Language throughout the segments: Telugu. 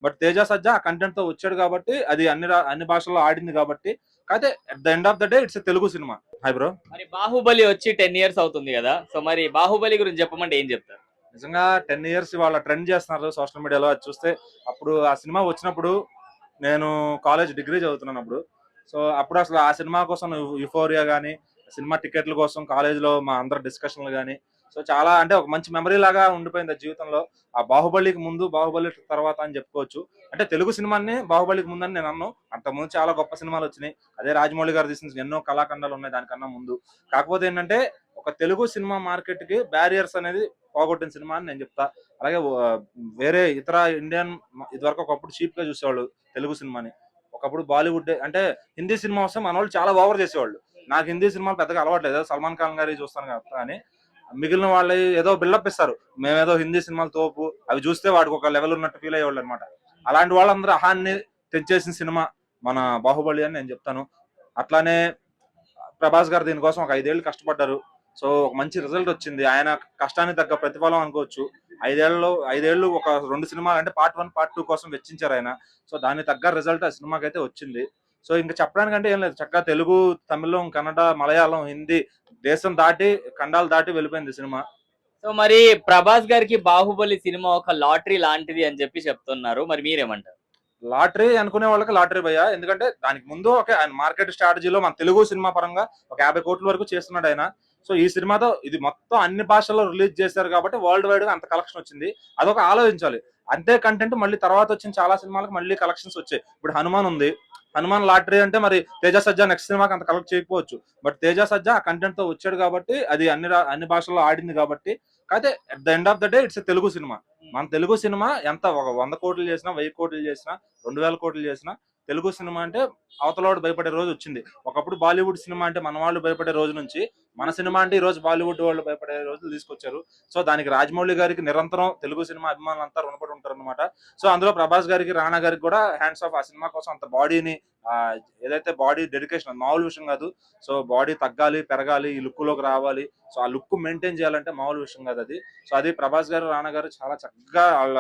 బట్ తేజ సజ్జా ఆ కంటెంట్ తో వచ్చాడు కాబట్టి అది అన్ని భాషల్లో ఆడింది కాబట్టి. అయితే at the end of the day it's Telugu cinema. Hi bro. మరి బాహుబలి వచ్చి 10 years అవుతుంది కదా, సో మరి బాహుబలి గురించి చెప్పమంటే ఏం చెప్తారు? నిజంగా 10 years వాళ్ళ ట్రెండ్ చేస్తున్నారు సోషల్ మీడియాలో. అది చూస్తే అప్పుడు ఆ సినిమా వచ్చినప్పుడు నేను కాలేజ్ డిగ్రీ చదువుతున్నాను అప్పుడు. సో అప్పుడు అసలు ఆ సినిమా కోసం యుఫోరియా కానీ, సినిమా టికెట్ల కోసం కాలేజీలో మా అందరి డిస్కషన్లు కానీ, సో చాలా అంటే ఒక మంచి మెమరీ లాగా ఉండిపోయింది ఆ జీవితంలో. ఆ బాహుబలికి ముందు, బాహుబలి తర్వాత అని చెప్పుకోవచ్చు. అంటే తెలుగు సినిమాని బాహుబలికి ముందని నేను అన్నాను. అంతకుముందు చాలా గొప్ప సినిమాలు వచ్చినాయి. అదే రాజమౌళి గారు తీసిన ఎన్నో కళాఖండాలు ఉన్నాయి దానికన్నా ముందు. కాకపోతే ఏంటంటే ఒక తెలుగు సినిమా మార్కెట్ కి బ్యారియర్స్ అనేది పోగొట్టిన సినిమా అని నేను చెప్తా. అలాగే వేరే ఇతర ఇండియన్ ఇదివరకు ఒకప్పుడు చీప్ గా చూసేవాళ్ళు తెలుగు సినిమాని. ఒకప్పుడు బాలీవుడ్ అంటే హిందీ సినిమా వస్తే మన వాళ్ళు చాలా ఓవర్ చేసేవాళ్ళు. నాకు హిందీ సినిమాలు పెద్దగా అలవాట్లేదు. ఏదో సల్మాన్ ఖాన్ గారి చూస్తాను కానీ మిగిలిన వాళ్ళు ఏదో బిల్డప్ ఇస్తారు. మేమేదో హిందీ సినిమాలు తోపు, అవి చూస్తే వాడికి ఒక లెవెల్ ఉన్నట్టు ఫీల్ అయ్యేవాళ్ళు అనమాట. అలాంటి వాళ్ళందరూ అహాన్ని తెచ్చేసిన సినిమా మన బాహుబలి అని నేను చెప్తాను. అట్లానే ప్రభాస్ గారు దీనికోసం ఒక 5 ఏళ్ళు కష్టపడ్డారు. సో ఒక మంచి రిజల్ట్ వచ్చింది. ఆయన కష్టానికి తగ్గ ప్రతిఫలం అనుకోవచ్చు. 5 ఏళ్ళు ఒక 2 సినిమాలు అంటే పార్ట్ 1 పార్ట్ 2 కోసం వెచ్చించారు ఆయన. సో దానికి తగ్గ రిజల్ట్ ఆ సినిమాకి అయితే వచ్చింది. సో ఇంకా చెప్పడానికంటే ఏం లేదు. చక్కగా తెలుగు, తమిళం, కన్నడ, మలయాళం, హిందీ దేశం దాటి ఖండాలు దాటి వెళ్ళిపోయింది సినిమా. సో మరి ప్రభాస్ గారికి బాహుబలి సినిమా ఒక లాటరీ లాంటిది అని చెప్పి చెప్తున్నారు, మరి మీరేమంటారు? లాటరీ అనుకునే వాళ్ళకి లాటరీ భయ్యా. ఎందుకంటే దానికి ముందు ఒక ఆయన మార్కెట్ స్ట్రాటజీలో మన తెలుగు సినిమా పరంగా ఒక 50 కోట్ల వరకు చేస్తున్నాడు ఆయన. సో ఈ సినిమాతో ఇది మొత్తం అన్ని భాషల్లో రిలీజ్ చేశారు కాబట్టి వరల్డ్ వైడ్ గా అంత కలెక్షన్ వచ్చింది. అదొక ఆలోచించాలి. అంతే కంటెంట్ మళ్ళీ తర్వాత వచ్చిన చాలా సినిమాలకు మళ్ళీ కలెక్షన్స్ వచ్చాయి. ఇప్పుడు హనుమాన్ ఉంది. హనుమాన్ లాటరీ అంటే మరి తేజ సజ్జా నెక్స్ట్ సినిమాకి అంత కలెక్ట్ చేయకపోవచ్చు. బట్ తేజ సజ్జా ఆ కంటెంట్ తో వచ్చాడు కాబట్టి అది అన్ని భాషల్లో ఆడింది కాబట్టి. అయితే at the end of the day it's Telugu cinema. మన తెలుగు సినిమా ఎంత ఒక 100 కోట్లు చేసినా, 1000 కోట్లు చేసినా, 2000 కోట్లు చేసినా తెలుగు సినిమా అంటే అవతలవాడు భయపడే రోజు వచ్చింది. ఒకప్పుడు బాలీవుడ్ సినిమా అంటే మన వాళ్ళు భయపడే రోజు నుంచి మన సినిమా అంటే ఈ రోజు బాలీవుడ్ వాళ్ళు భయపడే రోజులు తీసుకొచ్చారు. సో దానికి రాజమౌళి గారికి నిరంతరం తెలుగు సినిమా అభిమానులు అంతా రుణపడి ఉంటారు అనమాట. సో అందులో ప్రభాస్ గారికి, రాణా గారికి కూడా హ్యాండ్స్ ఆఫ్. ఆ సినిమా కోసం అంత బాడీని ఏదైతే బాడీ డెడికేషన్ మామూలు విషయం కాదు. సో బాడీ తగ్గాలి, పెరగాలి, ఈ లుక్ లోకి రావాలి. సో ఆ లుక్ మెయింటైన్ చేయాలంటే మామూలు విషయం కాదు అది. సో అది ప్రభాస్ గారు, రాణా గారు చాలా చక్కగా వాళ్ళ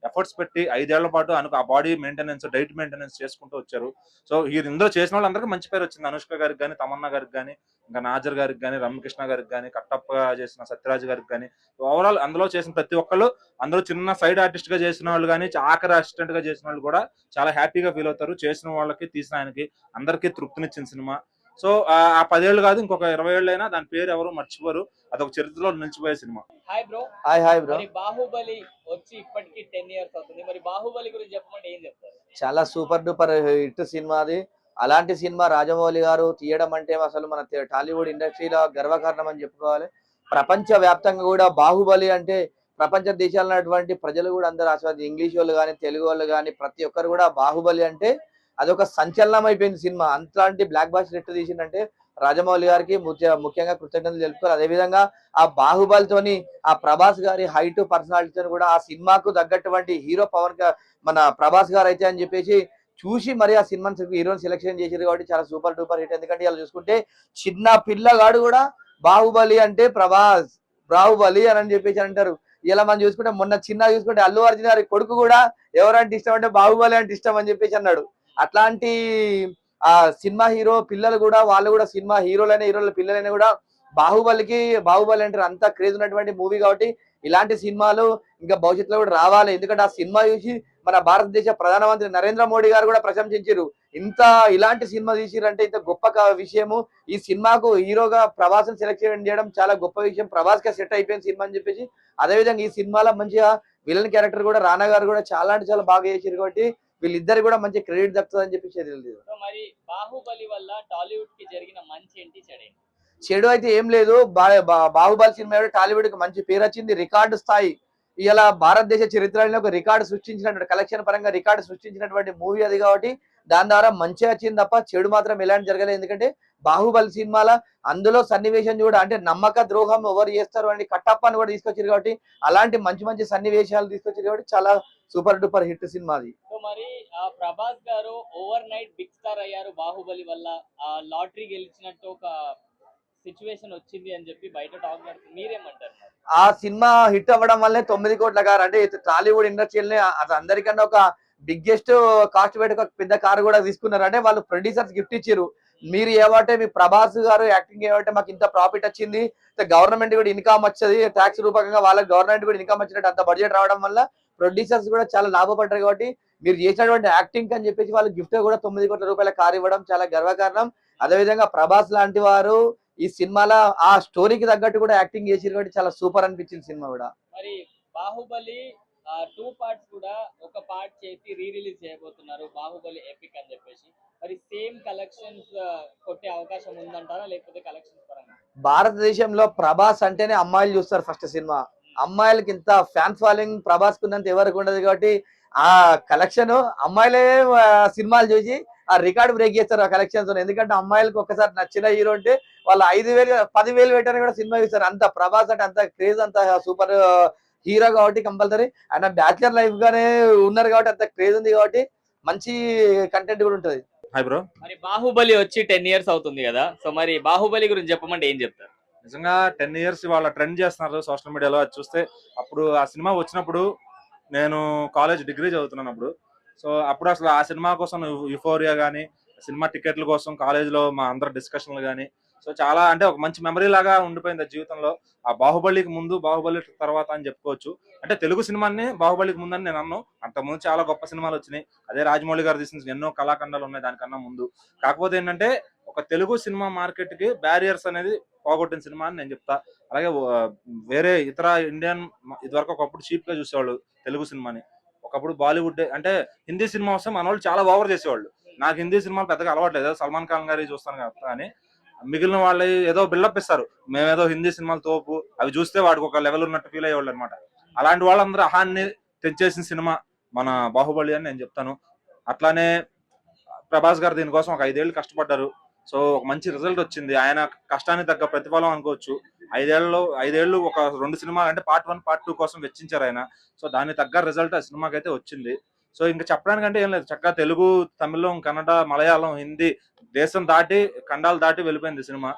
ఎఫర్ట్స్ పెట్టి 5 ఏళ్ల పాటు ఆ బాడీ మెయింటెనెన్స్, డైట్ మెయింటెనెన్స్ చేసుకుంటూ వచ్చారు. సో ఇందులో చేసిన వాళ్ళందరికీ మంచి పేరు వచ్చింది. అనుష్క గారికి కానీ, తమన్నా గారికి కానీ, ఇంకా నాజర్ గారికి కానీ, రమ్యకృష్ణ గారికి కానీ, కట్టప్ప చేసిన సత్యరాజ్ గారికి కానీ, ఓవరాల్ అందులో చేసిన ప్రతి ఒక్కళ్ళు, అందులో చిన్న సైడ్ ఆర్టిస్ట్ గా చేసిన వాళ్ళు కానీ, ఆఖరి అసిస్టెంట్ గా చేసిన వాళ్ళు కూడా చాలా హ్యాపీగా ఫీల్ అవుతారు. చేసిన వాళ్ళకి, తీసిన ఆయనకి అందరికీ తృప్తినిచ్చిన సినిమా. సో ఆ 10 ఏళ్ళు కాదు, ఇంకొక 20 ఏళ్ళు అయినా దాని పేరు ఎవరు మర్చిపోరు. అదొక చరిత్రలో నిలిచిపోయే cinema. Hi bro. Hi bro. మరి బాహుబలి వచ్చి ఇప్పటికి 10 years అవుతుంది, మరి బాహుబలి గురించి చెప్పమంటే ఏం చెప్తారు? చాలా సూపర్ డూపర్ హిట్ సినిమా అది. అలాంటి సినిమా రాజమౌళి గారు తీయడం అంటే అసలు మన టాలీవుడ్ ఇండస్ట్రీలో గర్వకారణం అని చెప్పుకోవాలి. ప్రపంచ వ్యాప్తంగా కూడా బాహుబలి అంటే ప్రపంచ దేశాల్లో ఉన్నటువంటి ప్రజలు కూడా అందరూ ఆస్వాది, ఇంగ్లీష్ వాళ్ళు కానీ, తెలుగు వాళ్ళు కానీ ప్రతి ఒక్కరు కూడా బాహుబలి అంటే అదొక సంచలనం అయిపోయింది సినిమా. అంతలాంటి బ్లాక్ బాస్టర్ హిట్ తీసిందంటే రాజమౌళి గారికి ముఖ్యంగా కృతజ్ఞతలు తెలుపుకోవాలి. అదేవిధంగా ఆ బాహుబలితోని ఆ ప్రభాస్ గారి హైట్, పర్సనాలిటీతో కూడా ఆ సినిమాకు తగ్గటువంటి హీరో మన ప్రభాస్ గారు అయితే అని చెప్పేసి చూసి మరి ఆ సినిమాని హీరోని సెలెక్షన్ చేశారు కాబట్టి చాలా సూపర్ డూపర్ హిట్. ఎందుకంటే ఇలా చూసుకుంటే చిన్న పిల్లగాడు కూడా బాహుబలి అంటే ప్రభాస్, బాహుబలి అని చెప్పేసి అంటారు. ఇలా మనం చూసుకుంటే మొన్న చిన్న చూసుకుంటే అల్లు అర్జున్ గారి కొడుకు కూడా ఎవరంటే ఇష్టం అంటే బాహుబలి అంటే ఇష్టం అని చెప్పేసి అన్నాడు. అట్లాంటి ఆ సినిమా హీరో పిల్లలు కూడా, వాళ్ళు కూడా సినిమా హీరోల పిల్లలైనా కూడా బాహుబలి అంటే అంత క్రేజ్ ఉన్నటువంటి మూవీ కాబట్టి ఇలాంటి సినిమాలు ఇంకా భవిష్యత్తులో కూడా రావాలి. ఎందుకంటే ఆ సినిమా చూసి మన భారతదేశ ప్రధానమంత్రి నరేంద్ర మోడీ గారు కూడా ప్రశంసించారు. ఇలాంటి సినిమా తీసిరంటే ఇంత గొప్ప విషయము. ఈ సినిమాకు హీరోగా ప్రభాస్ సెలెక్షన్ చేయడం చాలా గొప్ప విషయం. ప్రభాస్ గా సెట్ అయిపోయిన సినిమా అని చెప్పేసి, అదేవిధంగా ఈ సినిమాలో మంచిగా విలన్ క్యారెక్టర్ కూడా రానా గారు కూడా చాలా అంటే చాలా బాగా చేశారు కాబట్టి వీళ్ళిద్దరు కూడా మంచి క్రెడిట్ దక్కుతుంది అని చెప్పి తెలియదు. మరి బాహుబలి వల్ల టాలీవుడ్ కి జరిగిన మంచి ఏంటి, చెడు? చెడు అయితే ఏం లేదు. బాహుబలి సినిమా టాలీవుడ్ కి మంచి పేరు వచ్చింది, రికార్డు స్థాయి. ఇలా భారతదేశ చరిత్రలో ఒక రికార్డు సృష్టించినటువంటి, కలెక్షన్ పరంగా రికార్డు సృష్టించినటువంటి మూవీ అది కాబట్టి దాని ద్వారా మంచి వచ్చింది తప్ప చెడు మాత్రం ఎలాంటి జరగలేదు. ఎందుకంటే బాహుబలి సినిమాల అందులో సన్నివేశం కూడా అంటే నమ్మక ద్రోహం ఎవరు చేస్తారు అని కట్టప్పని కూడా తీసుకొచ్చారు కాబట్టి అలాంటి మంచి మంచి సన్నివేశాలు తీసుకొచ్చారు కాబట్టి చాలా సూపర్ డూపర్ హిట్ సినిమా అది. సో మరి ప్రభాస్ గారు ఓవర్ నైట్ బిగ్ స్టార్ అయ్యారు బాహుబలి వల్ల. లాటరీ గెలిచినట్టు ఒక సిచ్యువేషన్ వచ్చింది అని చెప్పి బయట టాక్ నడుస్తుంది, మీరేమంటారు? ఆ సినిమా హిట్ అవ్వడం వల్లే 9 కోట్ల గారు అంటే టాలీవుడ్ ఇండస్ట్రీని అందరికన్నా ఒక బిగ్గెస్ట్ కాస్ట్ పెట్టి ఒక పెద్ద కారు కూడా తీసుకున్నారు. అంటే వాళ్ళు ప్రొడ్యూసర్స్ గిఫ్ట్ ఇచ్చారు. మీరు ఏమంటే మీ ప్రభాస్ గారు యాక్టింగ్ ఏమంటే మాకు ఇంత ప్రాఫిట్ వచ్చింది, గవర్నమెంట్ కూడా ఇన్కమ్ వచ్చేది, ట్యాక్స్ రూపకంగా వాళ్ళకి గవర్నమెంట్ కూడా ఇన్కమ్ వచ్చినట్టు అంత బడ్జెట్ రావడం వల్ల ప్రొడ్యూసర్స్ కూడా చాలా లాభపడ్డారు. కాబట్టి మీరు చేసినటువంటి యాక్టింగ్ అని చెప్పేసి వాళ్ళు గిఫ్ట్ కూడా 9 కోట్ల రూపాయల కారు ఇవ్వడం చాలా గర్వకారణం. అదేవిధంగా ప్రభాస్ లాంటి వారు ఈ సినిమాలో ఆ స్టోరీకి తగ్గట్టు కూడా యాక్టింగ్ చేసి కాబట్టి చాలా సూపర్ అనిపించింది సినిమా కూడా. మరి బాహుబలి 2 పార్ట్స్ కూడా ఒక పార్ట్ చేసి రిలీజ్ చేయబోతున్నారు, బాహుబలి ఎపిక్ అని చెప్పేసి. మరి సేమ్ కలెక్షన్స్ కొట్టే అవకాశం ఉందంటారా, లేకపోతే కలెక్షన్స్ పరంగా? భారతదేశంలో ప్రభాస్ అంటేనే అమ్మాయిలు చూస్తారు ఫస్ట్ సినిమా. అమ్మాయిలకి ఇంత ఫ్యాన్స్ ఫాలోయింగ్ ప్రభాస్ కున్నంత ఎవరికి ఉండదు. కాబట్టి ఆ కలెక్షన్ అమ్మాయిలే సినిమాలు చూసి ఆ రికార్డ్ బ్రేక్ చేస్తారు ఆ కలెక్షన్స్. ఎందుకంటే అమ్మాయిలకు ఒక్కసారి నచ్చిన హీరో అంటే వాళ్ళు 5,000 10,000 పెట్టని కూడా సినిమా చూస్తారు. అంత ప్రభాస్ అంటే అంత క్రేజ్, అంత సూపర్ హీరో కాబట్టి కంపల్సరీ ఆయన బ్యాచులర్ లైఫ్ గానే ఉన్నారు కాబట్టి అంత క్రేజ్ ఉంది కాబట్టి మంచి కంటెంట్ కూడా ఉంటది. Hi bro. మరి బాహుబలి వచ్చి 10 ఇయర్స్ అవుతుంది కదా, సో మరి బాహుబలి గురించి చెప్పమంటే ఏం చెప్తారు? నిజంగా 10 ఇయర్స్ వాళ్ళ ట్రెండ్ చేస్తున్నారు సోషల్ మీడియాలో. అది చూస్తే అప్పుడు ఆ సినిమా వచ్చినప్పుడు నేను కాలేజ్ డిగ్రీ చదువుతున్నాను అప్పుడు. సో అప్పుడు అసలు ఆ సినిమా కోసం యుఫోరియా కానీ, సినిమా టికెట్ల కోసం కాలేజ్లో మా అందరి డిస్కషన్లు కానీ, సో చాలా అంటే ఒక మంచి మెమరీ లాగా ఉండిపోయింది ఆ జీవితంలో. ఆ బాహుబలికి ముందు, బాహుబలి తర్వాత అని చెప్పుకోవచ్చు. అంటే తెలుగు సినిమాని బాహుబలికి ముందని నేను అన్నాను. అంతకుముందు చాలా గొప్ప సినిమాలు వచ్చినాయి. అదే రాజమౌళి గారు తీసిన ఎన్నో కళాఖండాలు ఉన్నాయి దానికన్నా ముందు. కాకపోతే ఏంటంటే ఒక తెలుగు సినిమా మార్కెట్ కి బ్యారియర్స్ అనేది పోగొట్టిన సినిమా అని నేను చెప్తా. అలాగే వేరే ఇతర ఇండియన్ ఇదివరకు ఒకప్పుడు చీప్ గా చూసేవాళ్ళు తెలుగు సినిమాని. ఒకప్పుడు బాలీవుడ్ అంటే హిందీ సినిమా వస్తే మన వాళ్ళు చాలా ఓవర్ చేసేవాళ్ళు. నాకు హిందీ సినిమాలు పెద్దగా అలవాట్లేదు, సల్మాన్ ఖాన్ గారి చూస్తాను కానీ మిగిలిన వాళ్ళు ఏదో బిల్డప్ ఇస్తారు, మేమేదో హిందీ సినిమాలు తోపు, అవి చూస్తే వాడికి ఒక లెవెల్ ఉన్నట్టు ఫీల్ అయ్యేవాళ్ళు అనమాట. అలాంటి వాళ్ళందరూ అహాన్ని తెంచేసిన సినిమా మన బాహుబలి అని నేను చెప్తాను. అట్లానే ప్రభాస్ గారు దీనికోసం ఒక 5 ఏళ్ళు కష్టపడ్డారు. సో ఒక మంచి రిజల్ట్ వచ్చింది. ఆయన కష్టానికి తగ్గ ప్రతిఫలం అనుకోవచ్చు. 5 ఏళ్ళు ఒక 2 సినిమాలు అంటే పార్ట్ 1 పార్ట్ 2 కోసం వెచ్చించారు ఆయన. సో దానికి తగ్గ రిజల్ట్ ఆ సినిమాకి అయితే వచ్చింది. సో ఇంకా చెప్పడానికంటే ఏం లేదు, చక్కగా తెలుగు, తమిళం, కన్నడ, మలయాళం, హిందీ దేశం దాటి ఖండాలు దాటి వెళ్ళిపోయింది సినిమా.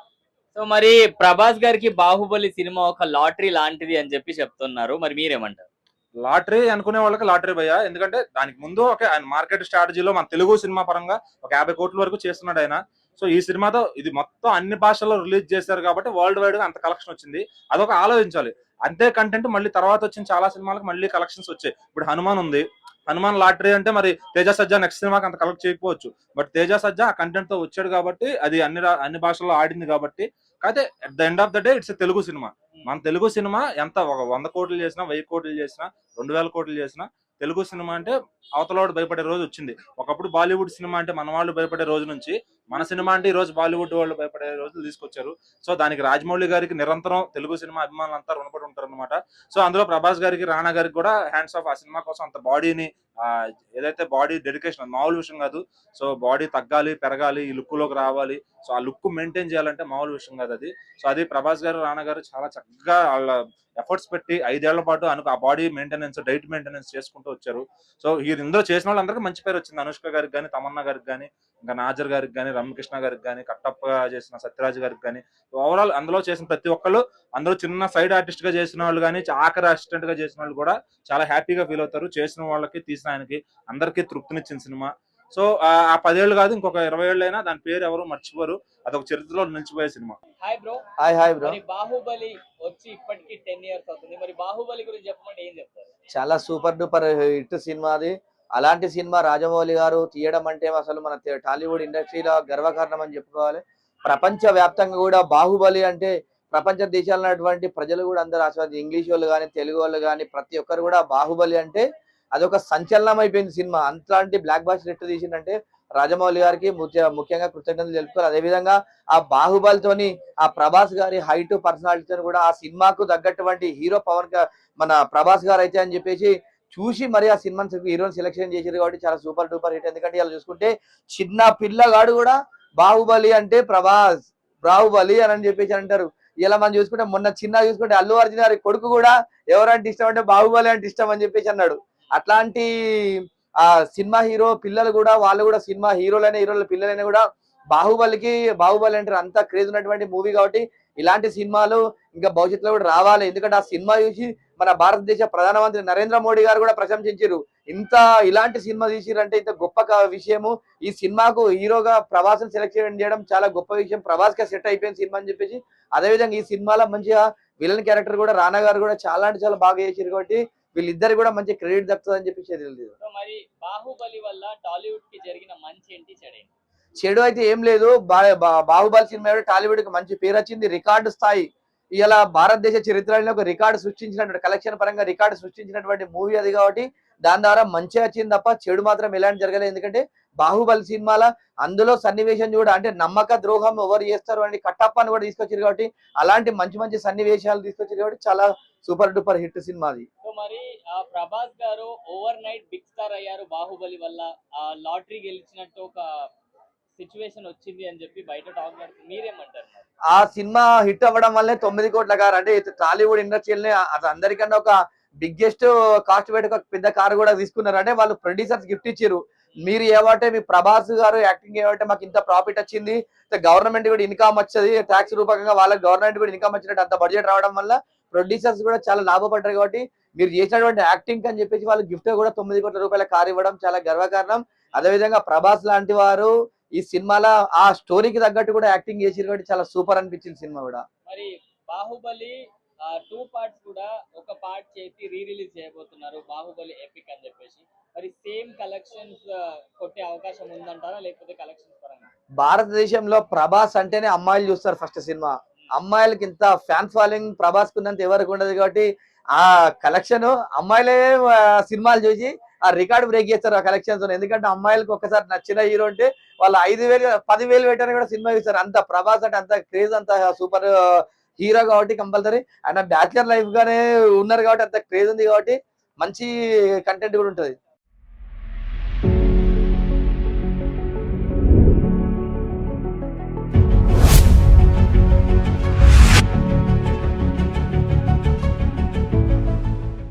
సో మరి ప్రభాస్ గారికి బాహుబలి సినిమా ఒక లాటరీ లాంటిది అని చెప్పి చెప్తున్నారు, మరి మీరేమంటారు? లాటరీ అనుకునే వాళ్ళకి లాటరీ భయ్యా. ఎందుకంటే దానికి ముందు ఆయన మార్కెట్ స్ట్రాటజీలో మన తెలుగు సినిమా పరంగా ఒక 50 కోట్ల వరకు చేస్తున్నాడు ఆయన. సో ఈ సినిమాతో ఇది మొత్తం అన్ని భాషల్లో రిలీజ్ చేశారు కాబట్టి వరల్డ్ వైడ్ గా అంత కలెక్షన్ వచ్చింది. అదొక ఆలోచించాలి. అంతే కంటెంట్ మళ్ళీ తర్వాత వచ్చిన చాలా సినిమాలకు మళ్ళీ కలెక్షన్స్ వచ్చాయి. ఇప్పుడు హనుమాన్ ఉంది, హనుమాన్ లాటరీ అంటే మరి తేజ సజ్జా నెక్స్ట్ సినిమాకి అంత కలెక్ట్ చేయకపోవచ్చు. బట్ తేజ సజ్జా ఆ కంటెంట్ తో వచ్చాడు కాబట్టి అది అన్ని భాషల్లో ఆడింది కాబట్టి. కాకపోతే at the end of the day it's Telugu cinema. మన తెలుగు సినిమా ఎంత ఒక 100 కోట్లు చేసినా, 1000 కోట్లు చేసినా, 2000 కోట్లు చేసినా తెలుగు సినిమా అంటే అవతలవాడు భయపడే రోజు వచ్చింది. ఒకప్పుడు బాలీవుడ్ సినిమా అంటే మన వాళ్ళు భయపడే రోజు నుంచి మన సినిమా అంటే ఈ రోజు బాలీవుడ్ వాళ్ళు భయపడే రోజులు తీసుకొచ్చారు. సో దానికి రాజమౌళి గారికి నిరంతరం తెలుగు సినిమా అభిమానులు అంతా రుణపడి ఉంటారు అనమాట. సో అందులో ప్రభాస్ గారికి, రాణా గారికి కూడా హ్యాండ్స్ ఆఫ్. ఆ సినిమా కోసం అంత బాడీని ఏదైతే బాడీ డెడికేషన్ మామూలు విషయం కాదు. సో బాడీ తగ్గాలి, పెరగాలి, ఈ లుక్ లోకి రావాలి. సో ఆ లుక్ మెయింటైన్ చేయాలంటే మామూలు విషయం కాదు అది. సో అది ప్రభాస్ గారు, రాణా గారు చాలా చక్కగా వాళ్ళ ఎఫర్ట్స్ పెట్టి 5 ఏళ్ల పాటు ఆ బాడీ మెయింటెనెన్స్, డైట్ మెయింటెనెన్స్ చేసుకుంటూ వచ్చారు. సో ఇందులో చేసిన వాళ్ళందరికీ మంచి పేరు వచ్చింది. అనుష్క గారికి కానీ, తమన్నా గారికి కానీ, ఇంకా నాజర్ గారికి కానీ, రమ్యకృష్ణ గారికి కానీ, కట్టప్ప చేసిన సత్యరాజ్ గారికి కానీ, ఓవరాల్ అందులో చేసిన ప్రతి ఒక్కళ్ళు, అందులో చిన్న సైడ్ ఆర్టిస్ట్ గా చేసిన వాళ్ళు కానీ, ఆఖరి అసిస్టెంట్ గా చేసిన వాళ్ళు కూడా చాలా హ్యాపీగా ఫీల్ అవుతారు. చేసిన వాళ్ళకి, తీసిన ఆయనకి అందరికీ తృప్తినిచ్చిన సినిమా. సో ఆ 10 ఏళ్ళు కాదు, ఇంకొక 20 ఏళ్ళు అయినా దాని పేరు ఎవరు మర్చిపోరు. అదొక చరిత్రలో నిలిచిపోయే cinema. Hi bro. Hi bro. మరి బాహుబలి వచ్చి ఇప్పటికి 10 ఇయర్స్ అవుతుంది, మరి బాహుబలి గురించి చెప్పమంటే ఏం చెప్తారు? చాలా సూపర్ డూపర్ హిట్ సినిమా అది. అలాంటి సినిమా రాజమౌళి గారు తీయడం అంటే అసలు మన టాలీవుడ్ ఇండస్ట్రీలో గర్వకారణం అని చెప్పుకోవాలి. ప్రపంచ వ్యాప్తంగా కూడా బాహుబలి అంటే ప్రపంచ దేశాల్లో ఉన్నటువంటి ప్రజలు కూడా అందరూ ఆస్వాదించారు. ఇంగ్లీష్ వాళ్ళు కానీ, తెలుగు వాళ్ళు కానీ ప్రతి ఒక్కరు కూడా బాహుబలి అంటే అదొక సంచలనం అయిపోయింది సినిమా. అంతలాంటి బ్లాక్ బాస్టర్ హిట్ తీసిందంటే రాజమౌళి గారికి ముఖ్యంగా కృతజ్ఞతలు తెలుపుకోవాలి. అదేవిధంగా ఆ బాహుబలితోని ఆ ప్రభాస్ గారి హైట్, పర్సనాలిటీతో కూడా ఆ సినిమాకు తగ్గటువంటి హీరో మన ప్రభాస్ గారు అయితే అని చెప్పేసి చూసి మరి ఆ సినిమాని హీరోని సెలెక్షన్ చేశారు కాబట్టి చాలా సూపర్ డూపర్ హిట్. ఎందుకంటే ఇలా చూసుకుంటే చిన్న పిల్లగాడు కూడా బాహుబలి అంటే ప్రభాస్, బాహుబలి అని చెప్పేసి అంటారు. ఇలా మనం చూసుకుంటే మొన్న చిన్న చూసుకుంటే అల్లు అర్జున్ గారి కొడుకు కూడా ఎవరంటే ఇష్టం అంటే బాహుబలి అంటే ఇష్టం అని చెప్పేసి అన్నాడు. అట్లాంటి ఆ సినిమా హీరో పిల్లలు కూడా, వాళ్ళు కూడా సినిమా హీరోలైన పిల్లలైనా కూడా బాహుబలి అంటే అంత క్రేజ్ ఉన్నటువంటి మూవీ కాబట్టి ఇలాంటి సినిమాలు ఇంకా భవిష్యత్తులో కూడా రావాలి. ఎందుకంటే ఆ సినిమా చూసి మన భారతదేశ ప్రధానమంత్రి నరేంద్ర మోడీ గారు కూడా ప్రశంసించారు. ఇంత ఇలాంటి సినిమా తీసిరంటే ఇంత గొప్ప విషయము. ఈ సినిమాకు హీరోగా ప్రభాస్ సెలెక్ట్ చేయడం చాలా గొప్ప విషయం. ప్రభాస్ కి సెట్ అయిపోయింది సినిమా అని చెప్పేసి. అదేవిధంగా ఈ సినిమాలో మంచిగా విలన్ క్యారెక్టర్ కూడా రానా గారు కూడా చాలా అంటే చాలా బాగా చేశారు కాబట్టి వీళ్ళిద్దరు కూడా మంచి క్రెడిట్ దక్కుతుంది అని చెప్పి తెలియదు. సో మరి బాహుబలి వల్ల టాలీవుడ్ కి జరిగిన మంచి ఏంటి చెడు? చెడు అయితే ఏం లేదు. బాహుబలి సినిమా టాలీవుడ్ కి మంచి పేరు వచ్చింది, రికార్డు స్థాయి. ఇలా భారతదేశ చరిత్రలో ఒక రికార్డు సృష్టించినటువంటి కలెక్షన్ పరంగా రికార్డు సృష్టించినటువంటి మూవీ అది కాబట్టి దాని ద్వారా మంచిగా వచ్చింది తప్ప చెడు మాత్రం ఎలాంటి జరగలేదు. ఎందుకంటే బాహుబలి సినిమాల అందులో సన్నివేశం కూడా అంటే నమ్మక ద్రోహం ఎవరు చేస్తారు అని కట్టప్పని కూడా తీసుకొచ్చారు కాబట్టి అలాంటి మంచి మంచి సన్నివేశాలు తీసుకొచ్చారు కాబట్టి చాలా సూపర్ డూపర్ హిట్ సినిమా అది. సో మరి ప్రభాస్ గారు ఓవర్ నైట్ బిగ్ స్టార్ అయ్యారు బాహుబలి వల్ల, లాటరీ గెలిచినట్టు ఒక సిచ్యువేషన్ వచ్చింది అని చెప్పి బయట టాక్ నడుస్తుంది, మీరేమంటారు? ఆ సినిమా హిట్ అవ్వడం వల్లే 9 కోట్ల కారు అంటే టాలీవుడ్ ఇండస్ట్రీని అందరికన్నా ఒక బిగ్గెస్ట్ కాస్ట్ పెట్టి ఒక పెద్ద కారు కూడా తీసుకున్నారు. అంటే వాళ్ళు ప్రొడ్యూసర్స్ గిఫ్ట్ ఇచ్చారు. మీరు ఏమంటే మీ ప్రభాస్ గారు యాక్టింగ్ ఏమంటే మాకు ఇంత ప్రాఫిట్ వచ్చింది, గవర్నమెంట్ కూడా ఇన్కమ్ వచ్చేది, ట్యాక్స్ రూపకంగా వాళ్ళకి గవర్నమెంట్ కూడా ఇన్కమ్ వచ్చినట్టు అంత బడ్జెట్ రావడం వల్ల ప్రొడ్యూసర్స్ కూడా చాలా లాభపడ్డారు. కాబట్టి మీరు చేసినటువంటి యాక్టింగ్ అని చెప్పేసి వాళ్ళు గిఫ్ట్ కూడా 9 కోట్ల రూపాయల కారు ఇవ్వడం చాలా గర్వకారణం. అదేవిధంగా ప్రభాస్ లాంటి వారు ఈ సినిమాలో ఆ స్టోరీకి తగ్గట్టు కూడా యాక్టింగ్ చేసి కాబట్టి చాలా సూపర్ అనిపించింది సినిమా కూడా. మరి బాహుబలి 2 పార్ట్స్ కూడా ఒక పార్ట్ చేసి రీ రిలీజ్ చేయబోతున్నారు బాహుబలి ఎపిక్ అని చెప్పేసి. మరి సేమ్ కలెక్షన్స్ కొట్టే అవకాశం ఉందంటారా లేకపోతే కలెక్షన్స్ పరంగా? భారతదేశంలో ప్రభాస్ అంటేనే అమ్మాయిలు చూస్తారు ఫస్ట్ సినిమా. అమ్మాయిలకి ఇంత ఫ్యాన్ ఫాలోయింగ్ ప్రభాస్ కున్నంత ఎవరికి ఉండదు కాబట్టి ఆ కలెక్షన్ అమ్మాయిలే సినిమాలు చూసి ఆ రికార్డు బ్రేక్ చేస్తారు ఆ కలెక్షన్స్. ఎందుకంటే అమ్మాయిలకు ఒక్కసారి నచ్చిన హీరో అంటే వాళ్ళు 5,000 10,000 పెట్టని కూడా సినిమా చూస్తారు. అంత ప్రభాస్ అంటే అంత క్రేజ్, అంత సూపర్ హీరో కాబట్టి కంపల్సరీ ఆయన బ్యాచులర్ లైఫ్ గానే ఉన్నారు కాబట్టి అంత క్రేజ్ ఉంది కాబట్టి మంచి కంటెంట్ కూడా ఉంటుంది.